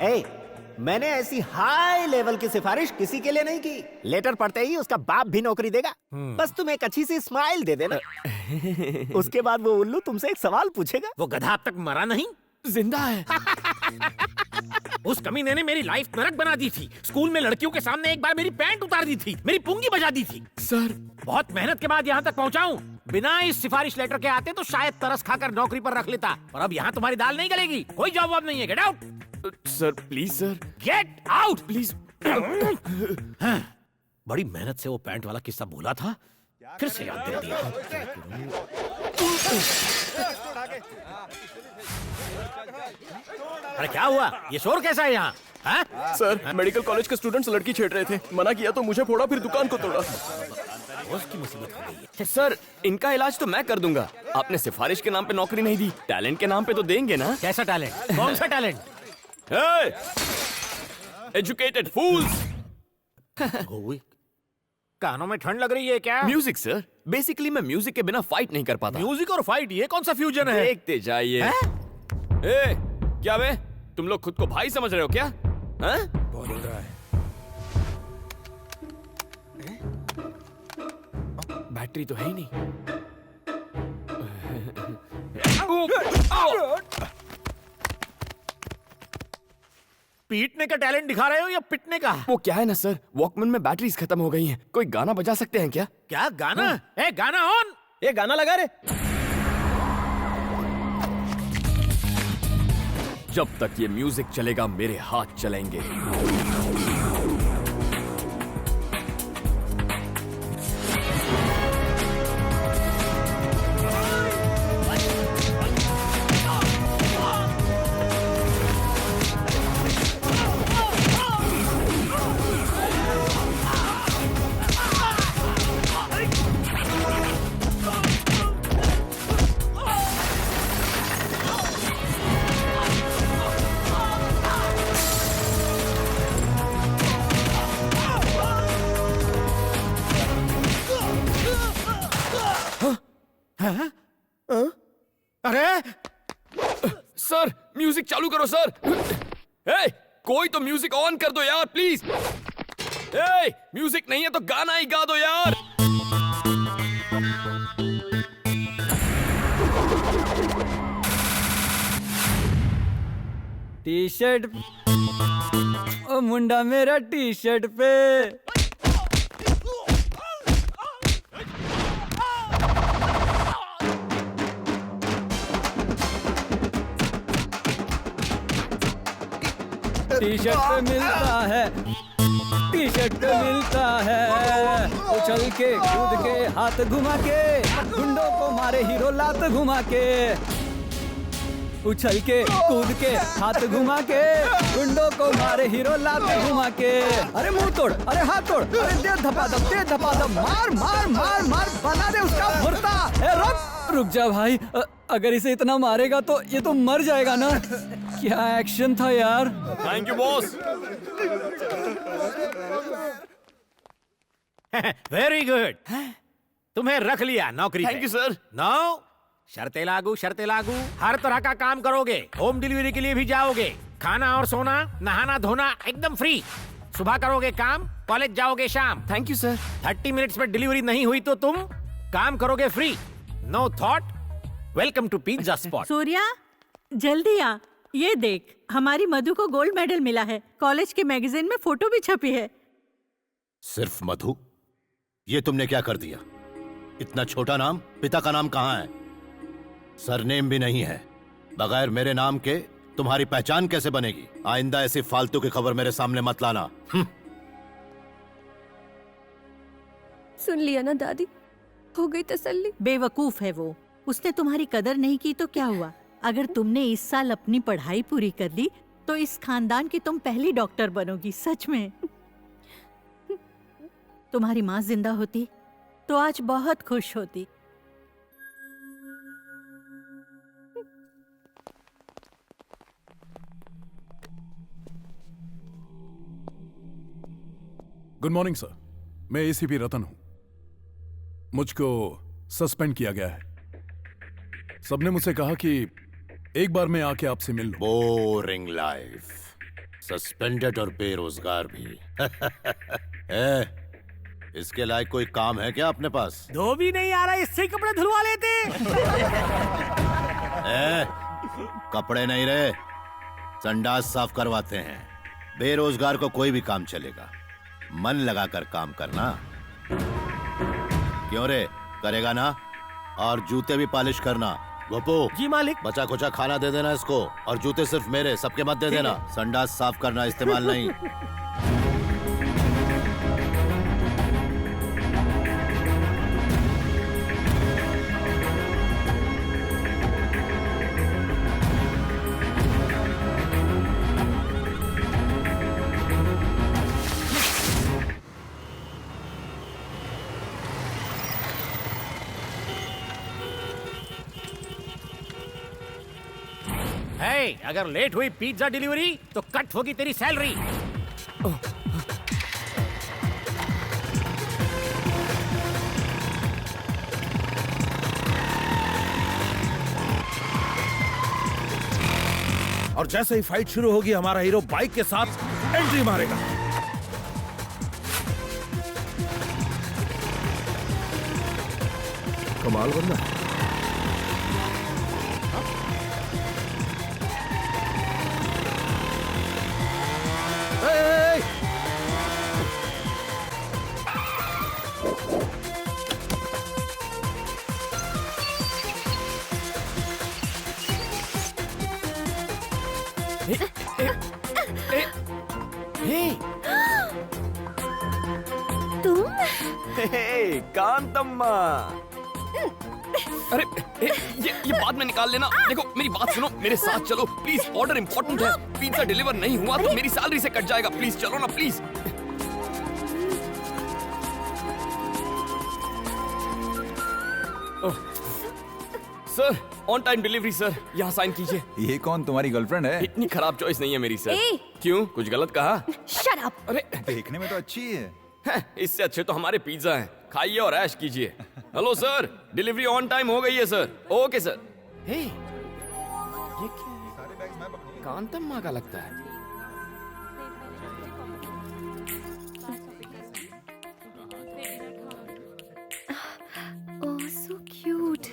ए, मैंने ऐसी high level की सिफारिश किसी के लिए नहीं की। लेटर पढ़ते ही उसका बाप भी नौकरी देगा। बस तुम एक अच्छी सी स्माइल दे देना। उसके बाद वो उल्लू तुमसे एक सवाल पूछेगा। वो गधा अब तक मरा नहीं, जिंदा है। उस कमीने ने मेरी लाइफ नरक बना दी थी। स्कूल में लड़कियों के सामने एक बार मेरी पैंट उतार दी थी, मेरी पुंगी बजा दी थी। सर, बहुत मेहनत के बाद यहाँ तक पहुँचा हूँ। बिना इस सिफारिश लेटर के आते तो शायद तरस खाकर नौकरी पर रख लेता, और अब यहाँ तुम्हारी दाल नहीं गलेगी। कोई जॉब वॉब नहीं है। Get out sir please sir, get out please. बड़ी मेहनत से वो पैंट वाला किस्सा बोला था, फिर से याद दिला दिया। अरे क्या हुआ? ये शोर कैसा है यहाँ? सर, मेडिकल कॉलेज के स्टूडेंट्स लड़की छेड़ रहे थे। मना किया तो मुझे फोड़ा, फिर दुकान को तोड़ा। उसकी मुसीबत हो गई है। सर, इनका इलाज तो मैं कर दूंगा। आपने सिफारिश के नाम पे नौकरी नहीं दी, टैलेंट के नाम पे तो देंगे ना? कैसा टैलेंट? कौन सा टैलेंट? एजुकेटेड फूल्स। कानों में ठंड लग रही है क्या? म्यूजिक सर, बेसिकली मैं म्यूजिक के बिना फाइट नहीं कर पाता। म्यूजिक और फाइट, ये कौन सा फ्यूजन है? देखते जाइए। क्या बे, तुम लोग खुद को भाई समझ रहे हो क्या? बोल रहा है। बैटरी तो है ही नहीं। पीटने का टैलेंट दिखा रहे हो या पिटने का? वो क्या है ना सर, वॉकमैन में बैटरीज खत्म हो गई हैं। कोई गाना बजा सकते हैं क्या? क्या गाना? गाना ऑन। ये गाना लगा रे। जब तक ये म्यूजिक चलेगा मेरे हाथ चलेंगे। अरे सर, म्यूजिक चालू करो सर। कोई तो म्यूजिक ऑन कर दो यार प्लीज। म्यूजिक नहीं है तो गाना ही गा दो यार। टी शर्ट, ओ मुंडा मेरा टी शर्ट पे। टी शर्ट पे मिलता है, टी शर्ट पे मिलता है। उछल के कूद के हाथ घुमा के, गुंडों को मारे हीरो लात घुमा के। उछल के कूद के हाथ घुमा के, गुंडों को मारे हीरो लात घुमा के। अरे मुंह तोड़, अरे हाथ तोड़, अरे दे धपाधप, दे धपाधप, मार मार मार मार, बना दे उसका भुर्ता। रुक जा भाई, अगर इसे इतना मारेगा तो ये तो मर जाएगा ना। क्या एक्शन था यार। Thank you boss. Very good, तुम्हें रख लिया नौकरी पे। Thank you sir. नो, शर्तें लागू, शर्तें लागू। हर तरह का काम करोगे, होम डिलीवरी के लिए भी जाओगे, खाना और सोना, नहाना धोना एकदम फ्री। सुबह करोगे काम, कॉलेज जाओगे शाम। Thank you sir. 30 मिनट्स में डिलीवरी नहीं हुई तो तुम काम करोगे free. No thought. Welcome to pizza spot. Surya, जल्दी आ, ये देख, हमारी मधु को गोल्ड मेडल मिला है। कॉलेज के मैगजीन में फोटो भी छपी है। सिर्फ मधु? ये तुमने क्या कर दिया? इतना छोटा नाम, पिता का नाम कहाँ है? सरनेम भी नहीं है। बगैर मेरे नाम के तुम्हारी पहचान कैसे बनेगी? आइंदा ऐसी फालतू की खबर मेरे सामने मत लाना। सुन लिया ना दादी, हो गई तसल्ली। बेवकूफ है वो, उसने तुम्हारी कदर नहीं की तो क्या हुआ? अगर तुमने इस साल अपनी पढ़ाई पूरी कर ली तो इस खानदान की तुम पहली डॉक्टर बनोगी, सच में। तुम्हारी माँ जिंदा होती तो आज बहुत खुश होती। गुड मॉर्निंग सर, मैं एसीपी रतन हूं। मुझको सस्पेंड किया गया है। सबने मुझसे कहा कि एक बार मैं आके आपसे मिल लूं। Boring life. सस्पेंडेड और बेरोजगार भी। ए, इसके लायक कोई काम है क्या अपने पास? धोबी नहीं आ रहा, इससे कपड़े धुलवा लेते। ए, कपड़े नहीं रहे, संडास साफ करवाते हैं। बेरोजगार को कोई भी काम चलेगा, मन लगाकर काम करना। क्यों रे, करेगा ना? और जूते भी पॉलिश करना। गोपू जी मालिक। बचा खुचा खाना दे देना इसको, और जूते सिर्फ मेरे, सबके मत दे देना। संडास साफ करना, इस्तेमाल नहीं। हे, अगर लेट हुई पिज्जा डिलीवरी तो कट होगी तेरी सैलरी। और जैसे ही फाइट शुरू होगी हमारा हीरो बाइक के साथ एंट्री मारेगा। कमाल बंदा। तुम कांतम्मा। अरे ये बाद में निकाल लेना। देखो मेरी बात सुनो, मेरे साथ चलो प्लीज, ऑर्डर इंपॉर्टेंट है। पिज्जा डिलीवर नहीं हुआ तो मेरी सैलरी से कट जाएगा। प्लीज चलो ना please. Sir on time delivery sir, यहाँ साइन कीजिए। ये कौन तुम्हारी गर्लफ्रेंड है? इतनी खराब चॉइस नहीं है मेरी सर। ए! क्यों, कुछ गलत कहा? Shut up. अरे देखने में तो अच्छी है। इससे अच्छे तो हमारे पिज्जा हैं, खाइए और ऐश कीजिए। Hello sir, delivery on time हो गई है सर। Okay sir. हे, ये क्या है? कांतम्मा का लगता है। ओह सो क्यूट।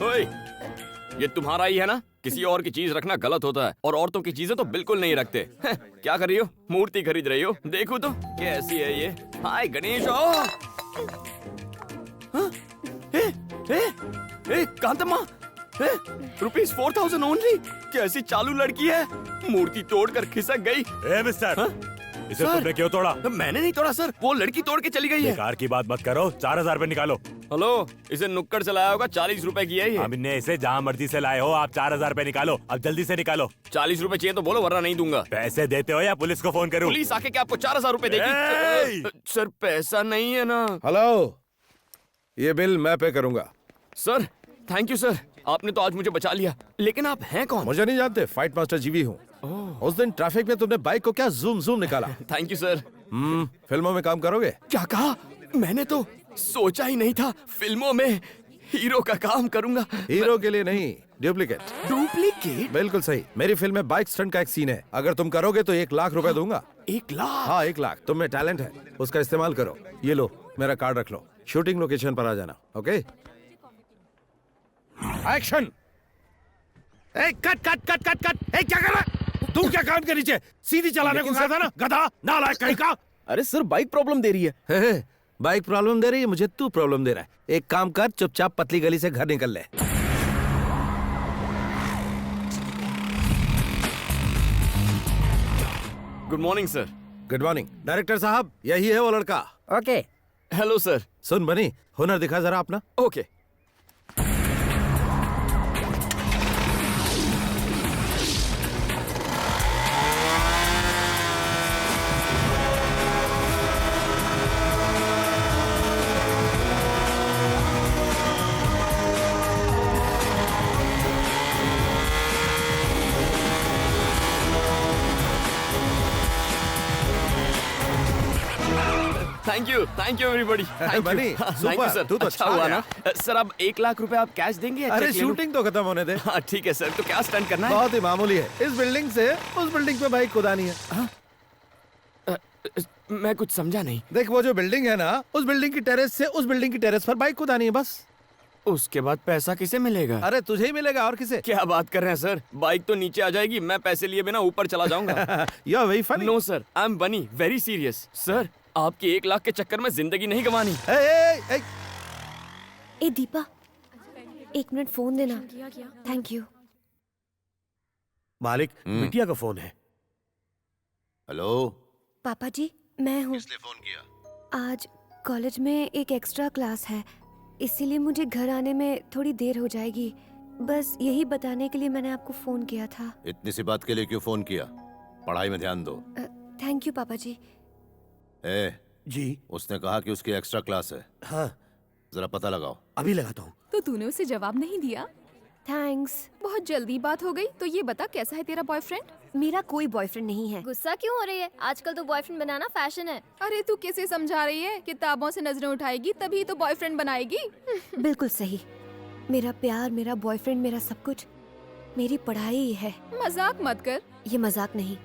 ओए, ये तुम्हारा ही है ना? किसी और की चीज रखना गलत होता है, और औरतों की चीजें तो बिल्कुल नहीं रखते। क्या कर रही हो? मूर्ति खरीद रही हो? देखो तो कैसी है ये। हाय गणेश। कांतम्मा, ₹4000 ओनली। कैसी चालू लड़की है, मूर्ति तोड़कर खिसक गई। ए मिस्टर, इसे सर, तुमने क्यों तोड़ा? मैंने नहीं तोड़ा सर, वो लड़की तोड़ के चली गई है। बेकार की बात मत करो, 4000 रुपए निकालो। हेलो, इसे नुक्कड़ से लाया होगा, 40 रुपए की है ये। हमने इसे जहाँ मर्जी से लाए हो, आप 4000 रुपए निकालो, अब जल्दी से निकालो। 40 रुपए चाहिए तो बोलो, वरना नहीं दूंगा। पैसे देते हो या पुलिस को फोन करूं? पुलिस आके क्या आपको 4000 रुपए देगी? सर पैसा नहीं है ना। हेलो, ये बिल मैं पे करूंगा। सर थैंक यू सर, आपने तो आज मुझे बचा लिया। लेकिन आप हैं कौन? मुझे नहीं जानते, फाइट मास्टर जीवी हूँ। उस दिन ट्रैफिक में तुमने बाइक को क्या जूम जूम निकाला। Thank you sir. फिल्मों में काम करोगे? क्या कहा? मैंने तो सोचा ही नहीं था फिल्मों में हीरो का काम करूंगा। हीरो के लिए नहीं, डुप्लीकेट। डुप्लीकेट? बिल्कुल सही। मेरी फिल्म में बाइक स्टंट का एक सीन है, अगर तुम करोगे तो 1 लाख रुपए दूंगा। 1 लाख? हाँ 1 लाख। तुम में टैलेंट है, उसका इस्तेमाल करो। ये लो, मेरा कार्ड रख लो, शूटिंग लोकेशन पर आ जाना। Okay, action. Cut cut cut cut cut. क्या कर रहा है? तू क्या कान के नीचे सीधी चलाने को कहा था ना, गधा नालायक कहीं का। अरे सर, बाइक प्रॉब्लम दे रही है। बाइक प्रॉब्लम दे रही है, मुझे तू प्रॉब्लम दे रहा है। एक काम कर, चुपचाप पतली गली से घर निकल ले। Good morning sir. Good morning. Director साहब, यही है वो लड़का। ओके। Hello sir. सुन बनी, हुनर दिखा जरा अपना। ओके। Thank you everybody. बनी, थैंक super, यू सर। तू तो अच्छा अच्छा हुआ गया। ना सर। अब 1 लाख रुपए आप कैश देंगे या अरे check ले लूं? शूटिंग तो खत्म होने दे। हाँ ठीक है सर। तो क्या स्टंट करना है? बहुत ही मामूली है। इस बिल्डिंग से उस बिल्डिंग पे बाइक कुदानी है। मैं कुछ समझा नहीं। देख वो जो बिल्डिंग है ना, उस बिल्डिंग की टेरेस से उस बिल्डिंग की टेरेस पर बाइक कुदानी है बस। उसके बाद पैसा किसे मिलेगा? अरे तुझे ही मिलेगा और किसे? क्या बात कर रहे हैं सर? बाइक तो नीचे आ जाएगी, मैं पैसे लिए बिना ऊपर चला जाऊंगा। You are very funny. No sir, I am bunny very serious. Sir आपकी 1 लाख के चक्कर में जिंदगी नहीं गंवानी। ए दीपा, 1 मिनट फोन देना। Thank you. मालिक, बिटिया का फोन है। हेलो। पापा जी, मैं हूँ। किसने फोन किया? आज कॉलेज में एक एक्स्ट्रा क्लास है, इसीलिए मुझे घर आने में थोड़ी देर हो जाएगी। बस यही बताने के लिए मैंने आपको फोन किया था। इतनी सी बात के लिए क्यों फोन किया? पढ़ाई में ध्यान दो। थैंक यू पापा जी। जी। उसने कहा कि उसकी एक्स्ट्रा क्लास है। हाँ। जरा पता लगाओ। अभी लगाता हूँ। तो तूने उसे जवाब नहीं दिया? थैंक्स। बहुत जल्दी बात हो गई। तो ये बता, कैसा है तेरा बॉयफ्रेंड? मेरा कोई बॉयफ्रेंड नहीं है। गुस्सा क्यों हो रही है? आजकल तो बॉयफ्रेंड बनाना फैशन है। अरे तू किसे समझा रही है? किताबों से नजरें उठाएगी तभी तो बॉयफ्रेंड बनाएगी। बिल्कुल सही। मेरा प्यार, मेरा बॉयफ्रेंड, मेरा सब कुछ मेरी पढ़ाई ही है। मजाक मत कर। ये मजाक नहीं।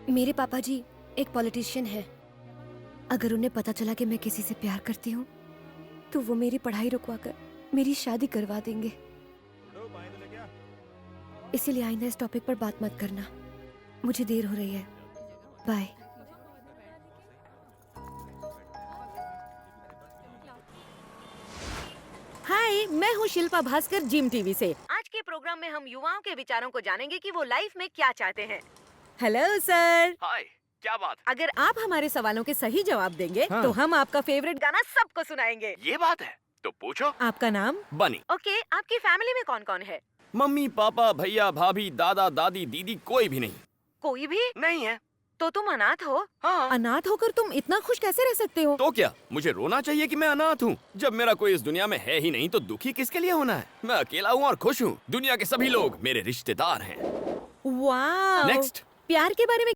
मेरे पापा जी एक पॉलिटिशियन है। अगर उन्हें पता चला कि मैं किसी से प्यार करती हूँ तो वो मेरी पढ़ाई रुकवा कर मेरी शादी करवा देंगे। इसीलिए आइंदा इस टॉपिक पर बात मत करना। मुझे देर हो रही है। बाय। हाय, मैं हूँ शिल्पा भास्कर, जिम टीवी से। आज के प्रोग्राम में हम युवाओं के विचारों को जानेंगे कि वो लाइफ में क्या चाहते हैं। Hello sir. हाय, क्या बात? अगर आप हमारे सवालों के सही जवाब देंगे हाँ। तो हम आपका फेवरेट गाना सबको सुनाएंगे। ये बात है तो पूछो। आपका नाम? बनी। ओके, आपकी फैमिली में कौन कौन है? मम्मी पापा भैया भाभी दादा दादी दीदी कोई भी नहीं। कोई भी नहीं है। तो तुम अनाथ हो? हाँ। अनाथ होकर तुम इतना खुश कैसे रह सकते हो? तो क्या मुझे रोना चाहिए कि मैं अनाथ हूँ? जब मेरा कोई इस दुनिया में है ही नहीं तो दुखी किसके लिए होना है? मैं अकेला हूँ और खुश हूँ। दुनिया के सभी लोग मेरे रिश्तेदार हैं। वाह। नेक्स्ट। प्यार के बारे में